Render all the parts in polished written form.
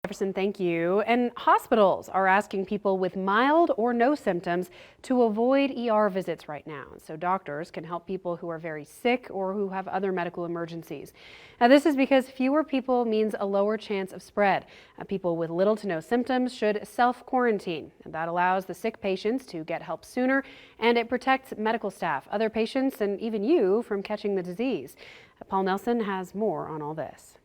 Jefferson, thank you. And hospitals are asking people with mild or no symptoms to avoid ER visits right now, so doctors can help people who are very sick or who have other medical emergencies. Now, this is because fewer people means a lower chance of spread. People with little to no symptoms should self-quarantine, and that allows the sick patients to get help sooner, and it protects medical staff, other patients, and even you from catching the disease. Paul Nelson has more on all this.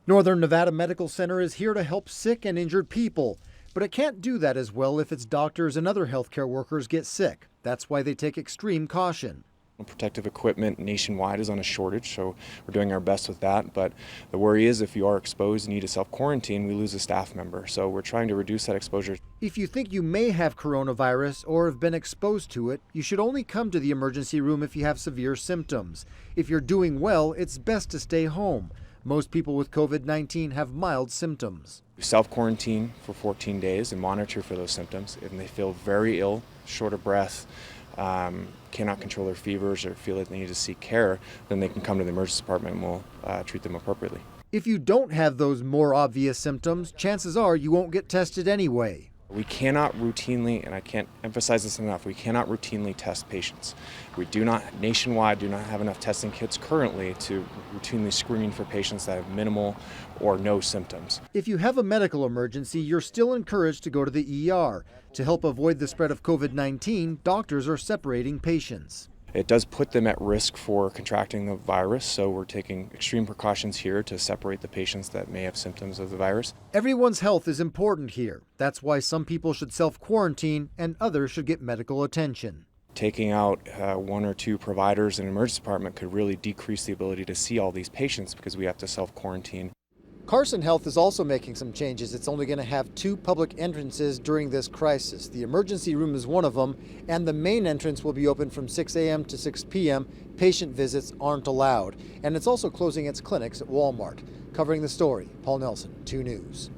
Northern Nevada Medical Center is here to help sick and injured people, but it can't do that as well if its doctors and other healthcare workers get sick. That's why they take extreme caution. Protective equipment nationwide is on a shortage, so we're doing our best with that. But the worry is if you are exposed and need to self-quarantine, we lose a staff member. So we're trying to reduce that exposure. If you think you may have coronavirus or have been exposed to it, you should only come to the emergency room if you have severe symptoms. If you're doing well, it's best to stay home. Most people with COVID-19 have mild symptoms. We self-quarantine for 14 days and monitor for those symptoms. If they feel very ill, short of breath, cannot control their fevers or feel that they need to seek care, then they can come to the emergency department and we'll treat them appropriately. If you don't have those more obvious symptoms, chances are you won't get tested anyway. We cannot routinely, and I can't emphasize this enough, we cannot routinely test patients. We nationwide do not have enough testing kits currently to routinely screen for patients that have minimal or no symptoms. If you have a medical emergency, you're still encouraged to go to the ER. To help avoid the spread of COVID-19, doctors are separating patients. It does put them at risk for contracting the virus, so we're taking extreme precautions here to separate the patients that may have symptoms of the virus. Everyone's health is important here. That's why some people should self-quarantine and others should get medical attention. Taking out one or two providers in an emergency department could really decrease the ability to see all these patients because we have to self-quarantine. Carson Health is also making some changes. It's only going to have 2 public entrances during this crisis. The emergency room is one of them, and the main entrance will be open from 6 a.m. to 6 p.m. Patient visits aren't allowed. And it's also closing its clinics at Walmart. Covering the story, Paul Nelson, 2 News.